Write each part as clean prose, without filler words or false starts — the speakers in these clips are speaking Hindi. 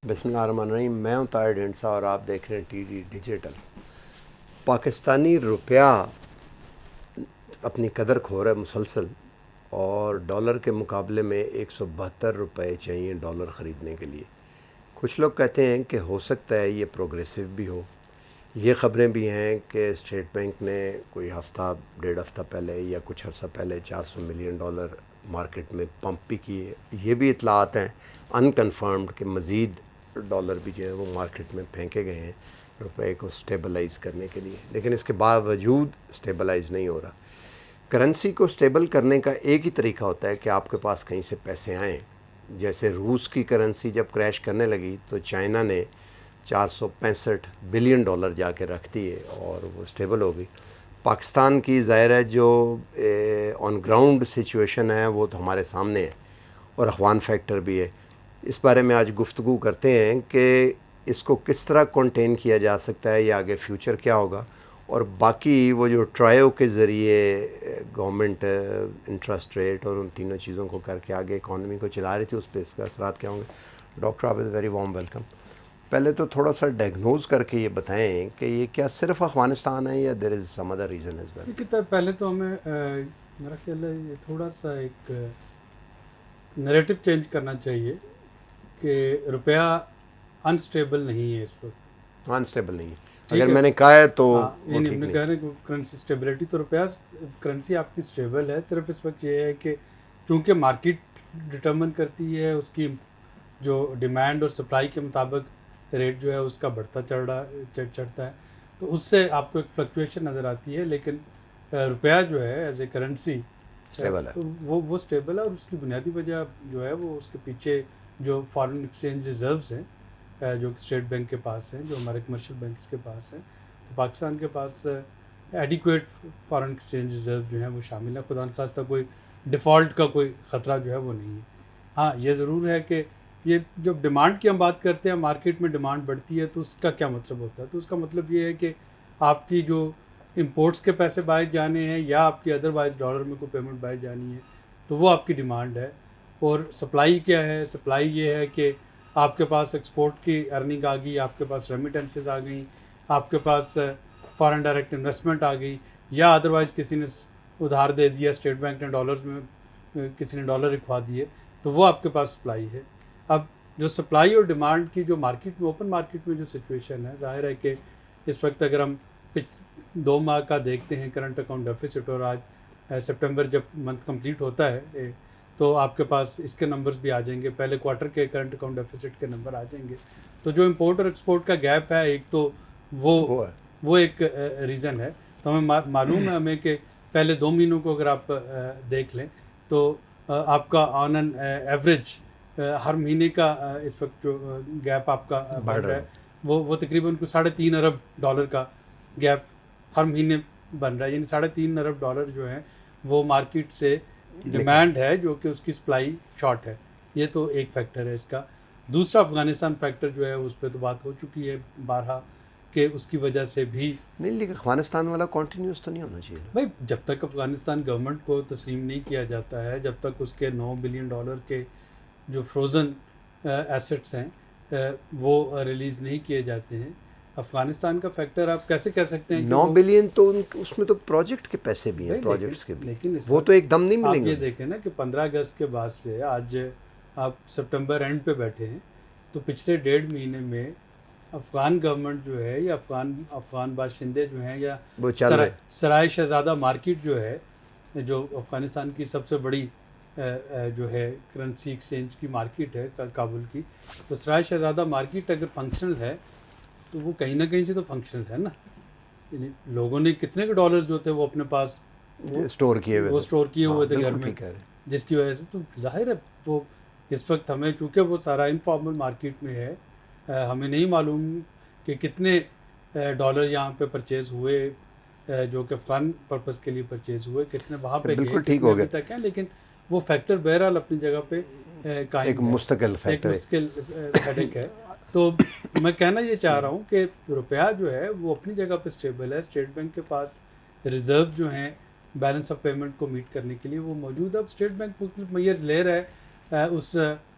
बिस्मिल्लाहिर्रहमानिर्रहीम। मैं हूं ताहिर ढेंडसा और आप देख रहे हैं टीडी डिजिटल। पाकिस्तानी रुपया अपनी कदर खो रहा है मुसलसल, और डॉलर के मुकाबले में 172 रुपये चाहिए डॉलर ख़रीदने के लिए। कुछ लोग कहते हैं कि हो सकता है ये प्रोग्रेसिव भी हो। ये ख़बरें भी हैं कि स्टेट बैंक ने कोई हफ़्ता डेढ़ हफ़्ता पहले या कुछ अर्सा पहले 400 मिलियन डॉलर मार्केट में पंप भी किए। ये भी इतलात हैं अनकन्फर्म्ड कि मज़ीद डॉलर भी जो है वो मार्केट में फेंके गए हैं रुपए को स्टेबलाइज़ करने के लिए, लेकिन इसके बावजूद स्टेबलाइज़ नहीं हो रहा। करेंसी को स्टेबल करने का एक ही तरीका होता है कि आपके पास कहीं से पैसे आएँ। जैसे रूस की करेंसी जब क्रैश करने लगी तो चाइना ने 465 बिलियन डॉलर जाके रख दिए और वो स्टेबल हो गई। पाकिस्तान की ज़ाहिर है जो ऑन ग्राउंड सिचुएशन है वो तो हमारे सामने है और अखवान फैक्टर भी है। इस बारे में आज गुफ्तगू करते हैं कि इसको किस तरह कंटेन किया जा सकता है या आगे फ्यूचर क्या होगा, और बाकी वो जो ट्रायो के ज़रिए गवर्नमेंट इंटरेस्ट रेट और उन तीनों चीज़ों को करके आगे इकॉनमी को चला रही थी, उस पर इसका असरात क्या होंगे। Doctor Abid, very warm welcome. पहले तो थोड़ा सा डायग्नोज करके ये बताएं कि ये क्या सिर्फ अफ़गानिस्तान है या there is some other reason as well. देखिए, पहले तो हमें मेरा ख्याल है ये थोड़ा सा एक नैरेटिव चेंज करना चाहिए कि रुपया अनस्टेबल नहीं है इस वक्त। अनस्टेबल नहीं है, अगर मैंने कहा है तो ये नहीं, हमने कह रहे हैं करेंसी स्टेबिलिटी, तो रुपया करेंसी आपकी स्टेबल है। सिर्फ इस वक्त ये है कि चूँकि मार्केट डिटर्मिन करती है उसकी जो डिमांड और सप्लाई के मुताबिक रेट जो है उसका बढ़ता चढ़ता है, तो उससे आपको एक फ्लक्चुएशन नज़र आती है। लेकिन रुपया जो है एज ए करेंसी स्टेबल है, वो स्टेबल है। और उसकी बुनियादी वजह जो है वो उसके पीछे जो फॉरेन एक्सचेंज रिजर्व्स हैं जो स्टेट बैंक के पास हैं, जो हमारे कमर्शियल बैंक्स के पास हैं, तो पाकिस्तान के पास एडिक्वेट फॉरेन एक्सचेंज रिजर्व जो है वो शामिल है। खुदा न खास्ता कोई डिफ़ॉल्ट का कोई ख़तरा जो है वो नहीं है। हाँ, ये ज़रूर है कि ये जब डिमांड की हम बात करते हैं, मार्केट में डिमांड बढ़ती है तो उसका क्या मतलब होता है। तो उसका मतलब ये है कि आपकी जो इंपोर्ट्स के पैसे बाहर जाने हैं या आपकी अदरवाइज़ डॉलर में कोई पेमेंट बाहर जानी है तो वो आपकी डिमांड है। और सप्लाई क्या है? सप्लाई ये है कि आपके पास एक्सपोर्ट की अर्निंग आ गई, आपके पास रेमिटेंसेस आ गई, आपके पास फॉरेन डायरेक्ट इन्वेस्टमेंट आ गई, या अदरवाइज़ किसी ने उधार दे दिया, स्टेट बैंक ने डॉलर्स में किसी ने डॉलर रखवा दिए, तो वो आपके पास सप्लाई है। अब जो सप्लाई और डिमांड की जो मार्केट में, ओपन मार्केट में जो सिचुएशन है, जाहिर है कि इस वक्त अगर हम 2 माह का देखते हैं करंट अकाउंट डेफिसिट, और आज सितंबर जब मंथ कंप्लीट होता है तो आपके पास इसके नंबर्स भी आ जाएंगे, पहले क्वार्टर के करंट अकाउंट डेफिसिट के नंबर आ जाएंगे। तो जो इंपोर्ट और एक्सपोर्ट का गैप है, एक तो वो एक रीज़न है। तो हमें मालूम है हमें कि पहले 2 महीनों को अगर आप देख लें तो आपका ऑन एन एवरेज हर महीने का इस वक्त जो गैप आपका बढ़ रहा है वो तकरीबन कुछ 3.5 अरब डॉलर का गैप हर महीने बन रहा है। यानी 3.5 अरब डॉलर जो है वो मार्केट से डिमांड है जो कि उसकी सप्लाई शॉर्ट है। ये तो एक फैक्टर है इसका। दूसरा अफ़गानिस्तान फैक्टर जो है उस पर तो बात हो चुकी है बारहा कि उसकी वजह से भी नहीं, लेकिन अफ़गानिस्तान वाला कॉन्टीन्यूस तो नहीं होना चाहिए भाई। जब तक अफ़गानिस्तान गवर्नमेंट को तस्लीम नहीं किया जाता है, जब तक उसके 9 बिलियन डॉलर के जो फ्रोज़न एसेट्स हैं वो रिलीज़ नहीं किए जाते हैं, अफ़गानिस्तान का फैक्टर आप कैसे कह सकते हैं? 9 बिलियन तो उसमें तो प्रोजेक्ट के पैसे भी हैं, प्रोजेक्ट्स के भी, लेकिन वो तो एकदम नहीं मिलेंगे। आप ये देखें ना कि 15 अगस्त के बाद से आज आप सितंबर एंड पे बैठे हैं, तो पिछले 1.5 महीने में अफ़गान गवर्नमेंट जो है या अफ़गान बाशिंदे जो हैं या सराय शहज़ादा मार्केट जो है, जो अफ़गानिस्तान की सबसे बड़ी जो है करेंसी एक्सचेंज की मार्केट है काबुल की, तो सराय शहज़ादा मार्केट अगर फंक्शनल है तो वो कहीं ना कहीं से तो फंक्शनल है ना। यानी लोगों ने कितने के डॉलर्स जो थे वो अपने पास स्टोर किए हुए थे घर में, जिसकी वजह से तो जाहिर है वो इस वक्त हमें, चूँकि वो सारा इनफॉर्मल मार्केट में है, हमें नहीं मालूम कि कितने डॉलर यहाँ पे परचेज़ हुए जो कि अफ़गान पर्पज़ के लिए परचेज़ हुए, कितने वहाँ पे बिल्कुल ठीक हो गया तक है। लेकिन वो फैक्टर बहरहाल अपनी जगह पे एक मुस्तकिल हेडेक है। तो मैं कहना ये चाह रहा हूँ कि रुपया जो है वो अपनी जगह पे स्टेबल है। स्टेट बैंक के पास रिज़र्व जो हैं बैलेंस ऑफ पेमेंट को मीट करने के लिए वो मौजूद है। अब स्टेट बैंक मुख्तलिफ मेजर्स ले रहा है उस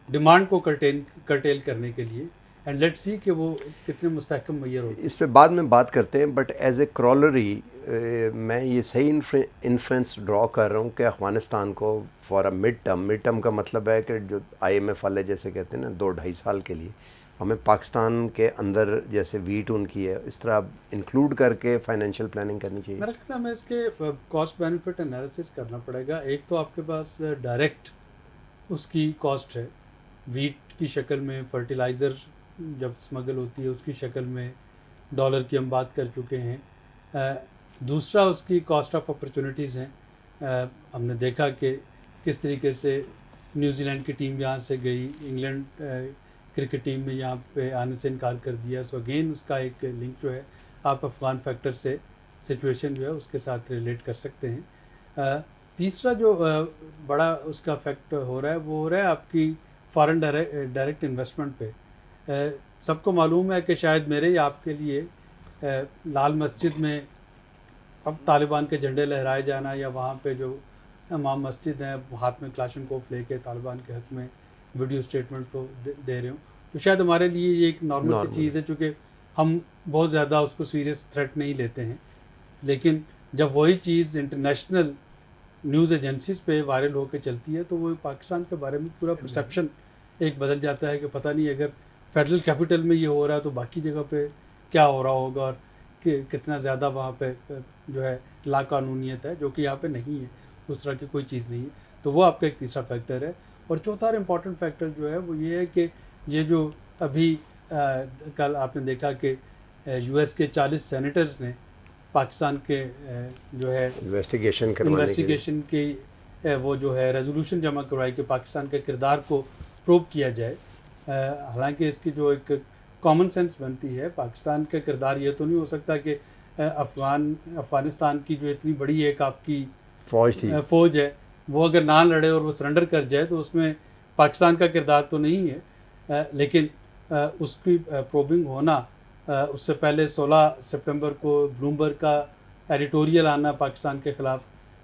डिमांड को कर्टेल करने के लिए, एंड लेट्स सी कि वो कितने मुस्तहकम मैयर होते हैं। इस पे बाद में बात करते हैं, बट एज ए क्रॉलरी मैं ये सही इन्फ्लुएंस ड्रॉ कर रहा हूँ कि अफ़गानिस्तान को फॉर अ मिड टर्म का मतलब है कि जो IMF वाले जैसे कहते हैं ना 2-2.5 साल के लिए हमें पाकिस्तान के अंदर जैसे वीट उनकी है इस तरह इंक्लूड करके फाइनेंशियल प्लानिंग करनी चाहिए। मेरा ख्याल है हमें इसके कॉस्ट बेनिफिट एनालिसिस करना पड़ेगा। एक तो आपके पास डायरेक्ट उसकी कॉस्ट है वीट की शक्ल में, फर्टिलाइज़र जब स्मगल होती है उसकी शक्ल में, डॉलर की हम बात कर चुके हैं। दूसरा उसकी कॉस्ट ऑफ अपॉर्चुनिटीज़ हैं। हमने देखा कि किस तरीके से न्यूजीलैंड की टीम यहाँ से गई, इंग्लैंड क्रिकेट टीम में यहाँ पे आने से इनकार कर दिया। सो अगेन उसका एक लिंक जो है आप अफ़गान फैक्टर से सिचुएशन जो है उसके साथ रिलेट कर सकते हैं। तीसरा जो बड़ा उसका फैक्ट हो रहा है वो हो रहा है आपकी फॉरेन डायरेक्ट इन्वेस्टमेंट पे। सबको मालूम है कि शायद मेरे या आपके लिए लाल मस्जिद में अब तालिबान के झंडे लहराए जाना या वहाँ पे जो इमाम मस्जिद हैं हाथ में क्लाशनकोफ लेके तालिबान के हक़ में वीडियो स्टेटमेंट को दे रहे हो, तो शायद हमारे लिए ये एक नॉर्मल सी चीज़ है, चूँकि हम बहुत ज़्यादा उसको सीरियस थ्रेट नहीं लेते हैं। लेकिन जब वही चीज़ इंटरनेशनल न्यूज़ एजेंसीज़ पे वायरल होकर चलती है तो वो पाकिस्तान के बारे में पूरा परसेप्शन एक बदल जाता है कि पता नहीं अगर फेडरल कैपिटल में ये हो रहा है तो बाकी जगह पे क्या हो रहा होगा और कितना ज़्यादा वहाँ पे जो है लाकानूनियत है, जो कि यहाँ पे नहीं है, उस तरह की कोई चीज़ नहीं है। तो वो आपका एक तीसरा फैक्टर है। और चौथा और इम्पॉर्टेंट फैक्टर जो है वो ये है कि ये जो अभी कल आपने देखा कि US के 40 सेनेटर्स ने पाकिस्तान के जो है इन्वेस्टिगेशन की वो जो है रेजोल्यूशन जमा करवाई कि पाकिस्तान के किरदार को प्रूव किया जाए। हालांकि इसकी जो एक कॉमन सेंस बनती है, पाकिस्तान का किरदार ये तो नहीं हो सकता कि अफ़गानिस्तान की जो इतनी बड़ी एक आपकी फ़ौज है वो अगर ना लड़े और वो सरेंडर कर जाए तो उसमें पाकिस्तान का किरदार तो नहीं है। लेकिन उसकी प्रोबिंग होना, उससे पहले 16 सितंबर को ब्लूमबर्ग का एडिटोरियल आना पाकिस्तान के ख़िलाफ़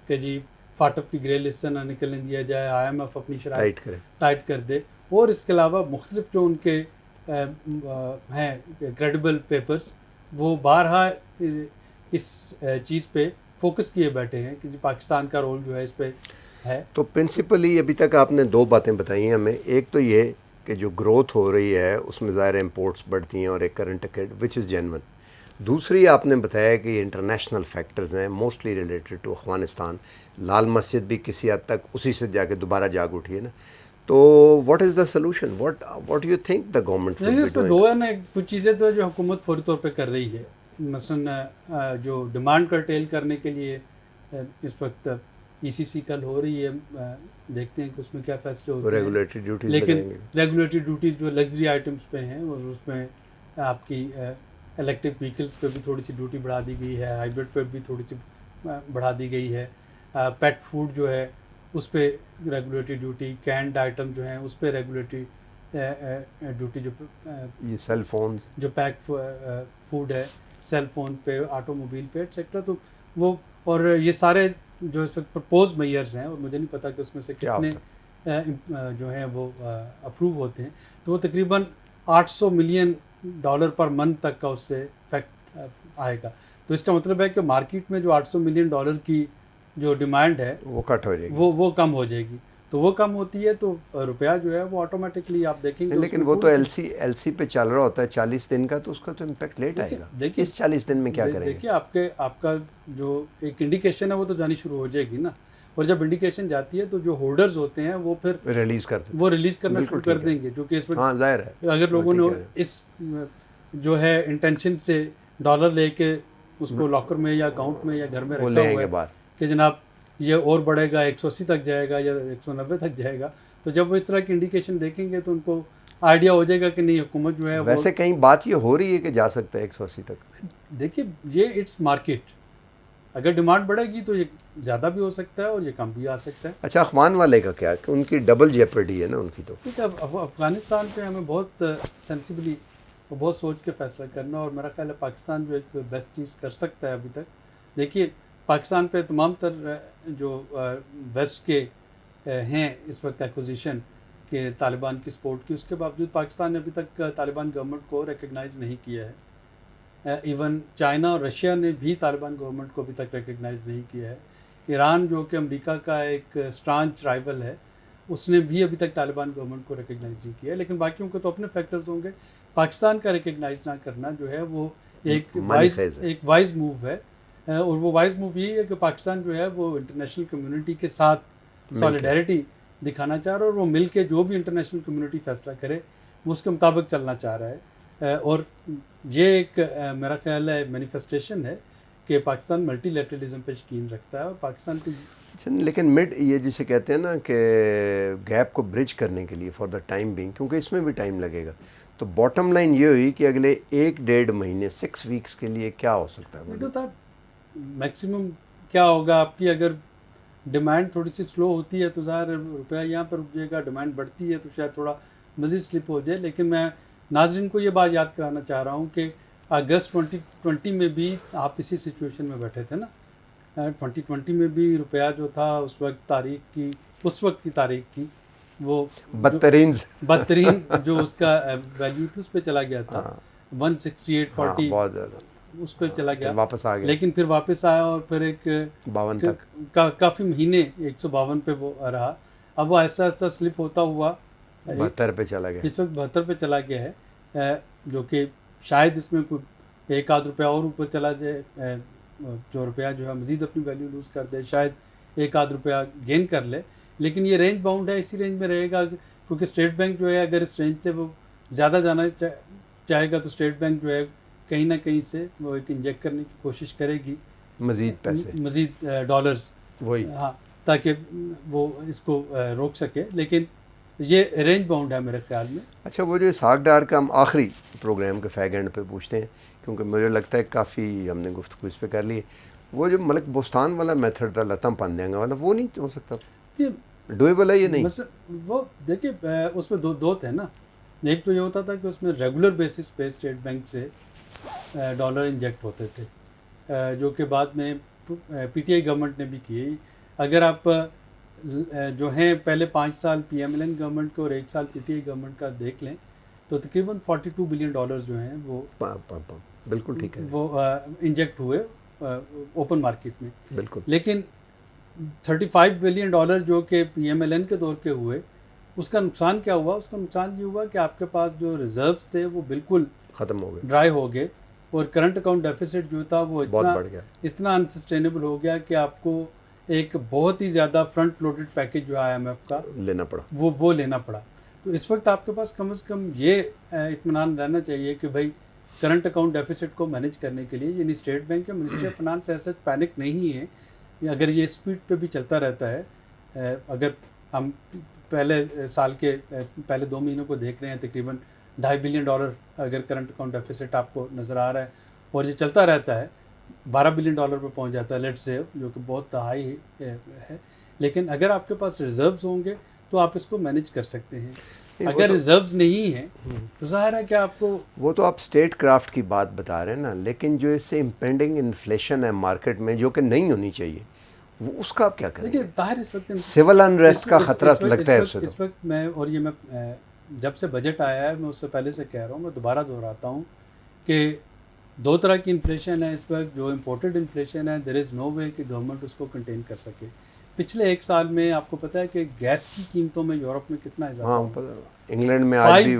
कि जी फाटफ की ग्रे लिस्ट से ना निकलने दिया जाए, IMF अपनी शराइत टाइट कर दे। और इसके अलावा मुख्तलिफ जो उनके हैं क्रेडिबल पेपर्स वो बारहा इस चीज़ पे फोकस किए बैठे हैं कि पाकिस्तान का रोल जो है इस पे है। तो प्रिंसिपली अभी तक आपने 2 बातें बताई हैं हमें। एक तो ये कि जो ग्रोथ हो रही है उसमें ज़ाहिर इंपोर्ट्स बढ़ती हैं और एक current account which is genuine. दूसरी आपने बताया कि ये इंटरनेशनल फैक्टर्स हैं मोस्टली रिलेटेड टू अफ़गानिस्तान। लाल मस्जिद भी किसी हद तक उसी से जाके दोबारा जाग उठी है ना। तो what is the solution, what you think the government will be doing? इसमें दो है ना, कुछ चीज़ें तो जो हुकूमत फौरी तौर पे कर रही है, मसलन जो डिमांड कर्टेल करने के लिए इस वक्त ECC कल हो रही है, देखते हैं कि उसमें क्या फैसले होते हैं। रेगुलेटरी ड्यूटीज़, लेकिन रेगुलेटरी ड्यूटीज़ जो लग्जरी आइटम्स पे हैं और उसमें आपकी इलेक्ट्रिक व्हीकल्स पे भी थोड़ी सी ड्यूटी बढ़ा दी गई है, हाइब्रिड पे भी थोड़ी सी बढ़ा दी गई है। पेट फूड जो है उस पर रेगुलेटरी ड्यूटी, कैंड आइटम जो हैं उस पर रेगुलेटरी ड्यूटी, जो ये सेल फोन्स, जो पैक फूड है, सेल फोन पे, ऑटोमोबाइल पे एक्सेट्रा, तो वो और ये सारे जो इस वक्त प्रपोज मेयर्स हैं और मुझे नहीं पता कि उसमें से कितने जो हैं वो अप्रूव होते हैं, तो वो तकरीबन $800 मिलियन पर मंथ तक का उससे इफेक्ट आएगा। तो इसका मतलब है कि मार्केट में जो $800 मिलियन की जो डिमांड है वो कट हो जाएगी, वो कम हो जाएगी। तो वो कम होती है तो रुपया जो है वो ऑटोमेटिकली आप देखेंगे। लेकिन वो तो LC पे चल रहा होता है 40 दिन का, तो उसका तो इम्पैक्ट लेट आएगा। देखिए इस 40 दिन में क्या करेंगे? देखिए आपका जो एक इंडिकेशन है वो तो जानी शुरू हो जाएगी ना, और जब इंडिकेशन जाती है तो जो होल्डर्स होते हैं वो फिर रिलीज़ करना शुरू कर देंगे, जो कि इसमें जाहिर है अगर लोगों ने इस जो है इंटेंशन से डॉलर लेके उसको लॉकर में या अकाउंट में या घर में रखा हुआ है कि जनाब ये और बढ़ेगा, 180 तक जाएगा या 190 तक जाएगा, तो जब वो इस तरह की इंडिकेशन देखेंगे तो उनको आइडिया हो जाएगा कि नहीं हुकूमत जो है वैसे कहीं बात ये हो रही है कि जा सकता है 180 तक। देखिए ये इट्स मार्केट, अगर डिमांड बढ़ेगी तो ये ज़्यादा भी हो सकता है और ये कम भी आ सकता है। अच्छा, अफगान वाले का क्या, कि उनकी डबल जेपर्डी है ना उनकी। तो ठीक है, अफगानिस्तान पे हमें बहुत सेंसिबली और बहुत सोच के फैसला करना, और मेरा ख्याल है पाकिस्तान जो एक बेस्ट चीज़ कर सकता है अभी तक। देखिए पाकिस्तान पे तमाम तर जो वेस्ट के हैं इस वक्त एक्विजिशन कि तालिबान की सपोर्ट की, उसके बावजूद पाकिस्तान ने अभी तक तालिबान गवर्नमेंट को रिकग्नाइज़ नहीं किया है। इवन चाइना और रशिया ने भी तालिबान गवर्नमेंट को अभी तक रिकग्नाइज़ नहीं किया है। ईरान जो कि अमेरिका का एक स्ट्रांच राइवल है, उसने भी अभी तक तालिबान गवर्नमेंट को रिकग्नाइज़ नहीं किया है। लेकिन बाकियों को तो अपने फैक्टर्स होंगे। पाकिस्तान का रिकग्नाइज़ ना करना जो है वो एक वाइज मूव है। और वो वाइज मूव यही है कि पाकिस्तान जो है वो इंटरनेशनल कम्युनिटी के साथ सॉलिडारिटी दिखाना चाह रहा है, और वो मिल के जो भी इंटरनेशनल कम्युनिटी फैसला करे वो उसके मुताबिक चलना चाह रहा है। और ये एक मेरा ख्याल है मैनिफेस्टेशन है कि पाकिस्तान मल्टीलैटरलिज्म पे यकीन रखता है, और पाकिस्तान को लेकिन मिड ये जिसे कहते हैं ना कि गैप को ब्रिज करने के लिए फॉर द टाइम बिंग, क्योंकि इसमें भी टाइम लगेगा, तो बॉटम लाइन ये हुई कि अगले 1-1.5 महीने 6 वीक्स के लिए क्या हो सकता है? तो मैक्सिमम क्या होगा, आपकी अगर डिमांड थोड़ी सी स्लो होती है तो ज़ाहिर रुपया यहाँ पर रुक जाएगा, डिमांड बढ़ती है तो शायद थोड़ा मज़ीद स्लिप हो जाए। लेकिन मैं नाजरीन को ये बात याद कराना चाह रहा हूँ कि अगस्त 2020 में भी आप इसी सिचुएशन में बैठे थे ना। 2020 में भी रुपया जो था उस वक्त की तारीख की वो बदतरीन जो उसका वैल्यू थी उस पर चला गया था। 168.40 बहुत ज़्यादा उस पर चला गया, वापस आ गया, लेकिन फिर वापस आया और फिर एक 52 तक काफ़ी महीने 152 पे वो रहा। अब वो ऐसा ऐसा स्लिप होता हुआ 72 पे चला गया, इस वक्त 72 पे चला गया है, जो कि शायद इसमें कोई 1-आध रुपया और ऊपर चला जाए, जो रुपया जो है मज़ीद अपनी वैल्यू लूज़ कर दे, शायद 1-आध रुपया गेन कर ले। लेकिन ये रेंज बाउंड है, इसी रेंज में रहेगा, क्योंकि स्टेट बैंक जो है अगर इस रेंज से वो ज़्यादा जाना चाहेगा तो स्टेट बैंक जो है कहीं ना कहीं से वो एक इंजेक्ट करने की कोशिश करेगी, मज़ीद पैसे, मज़ीद डॉलर्स, वही, हाँ, ताकि वो इसको रोक सके। लेकिन ये रेंज बाउंड है मेरे ख्याल में। अच्छा, वो जो इसहाक डार का हम आखिरी प्रोग्राम के फैग एंड पे पूछते हैं, क्योंकि मुझे लगता है काफ़ी हमने गुफ्तगू इस पे कर ली, वो जो मलिक बोस्तान वाला मेथड था, लतम पांदेंगा वाला, वो नहीं हो सकता, डुएबल है ये नहीं? वो देखिए उसमें दो थे ना। एक तो ये होता था कि उसमें रेगुलर बेसिस पे स्टेट बैंक से डॉलर इंजेक्ट होते थे, जो कि बाद में पीटीआई गवर्नमेंट ने भी किए। अगर आप जो हैं पहले 5 साल पीएमएलएन गवर्नमेंट को और 1 साल पीटीआई गवर्नमेंट का देख लें तो तकरीबन $42 बिलियन जो हैं वो बिल्कुल ठीक है, वो इंजेक्ट हुए ओपन मार्केट में, बिल्कुल। लेकिन $35 बिलियन जो कि पीएमएलएन के दौर के हुए, उसका नुकसान क्या हुआ? उसका नुकसान ये हुआ कि आपके पास जो रिजर्व्स थे वो बिल्कुल ख़त्म हो गए, ड्राई हो गए, और करंट अकाउंट डेफिसिट जो था वो इतना अनसस्टेनेबल हो गया कि आपको एक बहुत ही ज़्यादा फ्रंट लोडेड पैकेज जो आईएमएफ का लेना पड़ा, वो लेना पड़ा। तो इस वक्त आपके पास कम से कम ये इत्मीनान रहना चाहिए कि भाई करंट अकाउंट डेफिसिट को मैनेज करने के लिए यानी स्टेट बैंक या मिनिस्ट्री ऑफ फाइनेंस ऐसा पैनिक नहीं है। अगर ये स्पीड पे भी चलता रहता है, अगर हम पहले साल के पहले 2 महीनों को देख रहे हैं, तकरीबन $2.5 बिलियन अगर करंट अकाउंट डेफिसिट आपको नज़र आ रहा है, और ये चलता रहता है, $12 बिलियन पे पहुंच जाता है, लेट्स से, जो कि बहुत हाई है। लेकिन अगर आपके पास रिजर्व्स होंगे तो आप इसको मैनेज कर सकते हैं। अगर रिजर्व्स नहीं है तो ज़ाहिर है कि आपको, वो तो आप स्टेट क्राफ्ट की बात बता रहे हैं ना, लेकिन जो इससे इम्पेंडिंग इन्फ्लेशन है मार्केट में जो कि नहीं होनी चाहिए, वो उसका आप क्या करेंगे? देखिए इस वक्त सिविल अनरेस्ट का खतरा लगता है उससे। इस वक्त मैं, और ये मैं जब से बजट आया है मैं उससे पहले से कह रहा हूँ, मैं दोबारा दोहराता हूँ कि 2 तरह की इन्फ्लेशन है इस वक्त। जो इम्पोर्टेड इन्फ्लेशन है, देयर इज़ नो वे कि गवर्नमेंट उसको कंटेन कर सके। पिछले 1 साल में आपको पता है कि गैस की कीमतों में यूरोप में कितना इजाफा हुआ? इंग्लैंड में आज भी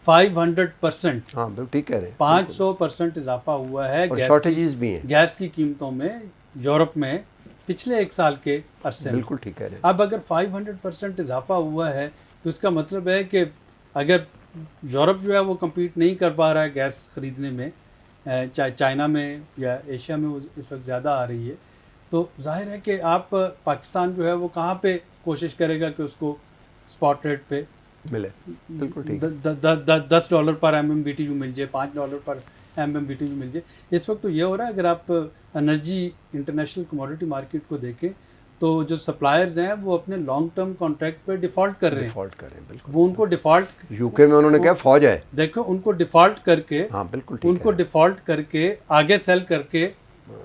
500%, हाँ बिल्कुल ठीक कह रहे हैं, 500% इजाफा हुआ है, और शॉर्टेजेस भी हैं गैस की कीमतों में यूरोप में पिछले 1 साल के अरसे में। बिल्कुल ठीक कह रहे हैं। अब अगर 500% इजाफा हुआ है तो इसका मतलब है कि अगर यूरोप जो है वो कम्पीट नहीं कर पा रहा है गैस ख़रीदने में, चाइना में या एशिया में वो इस वक्त ज़्यादा आ रही है, तो जाहिर है कि आप पाकिस्तान जो है वो कहाँ पे कोशिश करेगा कि उसको स्पॉट रेट पे मिले। बिल्कुल ठीक, $10 पर MMBTU मिल जाए, $5 पर MMBTU मिल जाए। इस वक्त तो ये हो रहा है, अगर आप एनर्जी इंटरनेशनल कमोडिटी मार्केट को देखें तो जो सप्लायर्स हैं वो अपने लॉन्ग टर्म कॉन्ट्रैक्ट पे डिफ़ॉल्ट कर रहे हैं, बिल्कुल। वो उनको डिफ़ॉल्ट, यूके में उन्होंने क्या फौज है, देखो उनको डिफ़ॉल्ट करके, हाँ बिल्कुल ठीक, उनको डिफ़ॉल्ट करके आगे सेल करके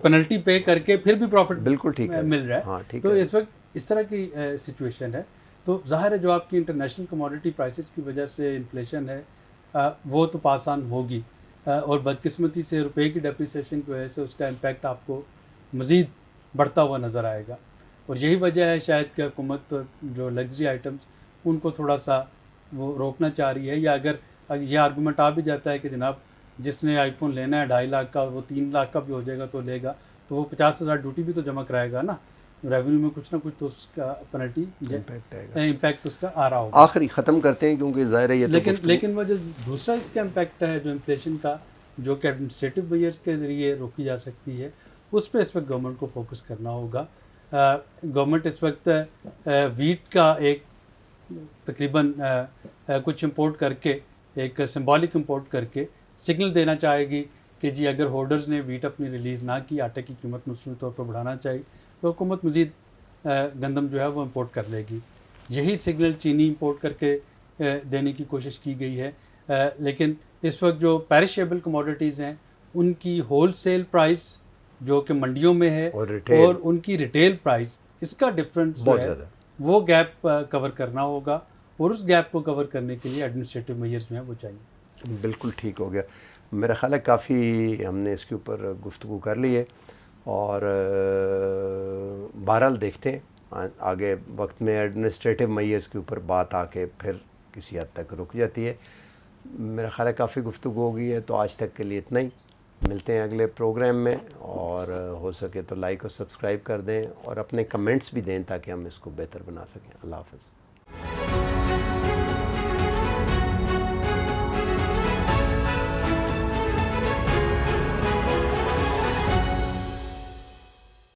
पेनल्टी पे करके फिर भी प्रॉफिट बिल्कुल ठीक मिल रहा है। हाँ, ठीक तो है। इस वक्त इस तरह की सिचुएशन है। तो ज़ाहिर है जो आपकी इंटरनेशनल कमोडिटी प्राइसेस की वजह से इन्फ्लेशन है वो तो पास ऑन होगी, और बदकिस्मती से रुपए की डेप्रिसिएशन की वजह से उसका इम्पैक्ट आपको मज़ीद बढ़ता हुआ नज़र आएगा। और यही वजह है शायद कि हुकूमत जो लग्जरी आइटम्स उनको थोड़ा सा वो रोकना चाह रही है, या अगर ये आर्गूमेंट आ भी जाता है कि जनाब जिसने आईफोन लेना है 2.5 लाख का वो 3 लाख का भी हो जाएगा तो लेगा, तो वो 50,000 ड्यूटी भी तो जमा कराएगा ना, रेवेन्यू में कुछ ना कुछ तो उसका पेनल्टी इम्पैक्ट उसका आ रहा होगा। आखिरी ख़त्म करते हैं क्योंकि ज़ाहिर है ये तो लेकिन वो जो दूसरा इसका इम्पैक्ट है जो इन्फ्लेशन का, जो कि एडमिनिस्ट्रेटिव मेजर्स के ज़रिए रोकी जा सकती है, उस पर इस वक्त गवर्नमेंट को फोकस करना होगा। गवर्नमेंट इस वक्त वीट का एक तकरीबन कुछ इंपोर्ट करके, एक सिंबॉलिक इंपोर्ट करके सिग्नल देना चाहेगी कि जी अगर होल्डर्स ने वीट अपनी रिलीज़ ना की, आटे की कीमत मसरूफ़ी तौर पर बढ़ाना चाहिए, तो हुकूमत मज़ीद गंदम जो है वो इंपोर्ट कर लेगी। यही सिग्नल चीनी इंपोर्ट करके देने की कोशिश की गई है। लेकिन इस वक्त जो पेरिशेबल कमोडिटीज़ हैं उनकी होल सेल प्राइस जो कि मंडियों में है और उनकी रिटेल प्राइस, इसका डिफरेंस जो है वो गैप कवर करना होगा, और उस गैप को कवर करने के लिए एडमिनिस्ट्रेटिव मेजर्स जो हैं वो चाहिए। बिल्कुल ठीक हो गया। मेरा ख्याल है काफ़ी हमने इसके ऊपर गुफ्तगू कर ली है, और बहरहाल देखते हैं आगे वक्त में एडमिनिस्ट्रेटिव मेजर्स के ऊपर बात आके फिर किसी हद तक रुक जाती है। मेरा ख्याल है काफ़ी गुफ्तगू हो गई है, तो आज तक के लिए इतना ही। मिलते हैं अगले प्रोग्राम में, और हो सके तो लाइक और सब्सक्राइब कर दें और अपने कमेंट्स भी दें ताकि हम इसको बेहतर बना सकें। अल्लाह हाफ़िज़।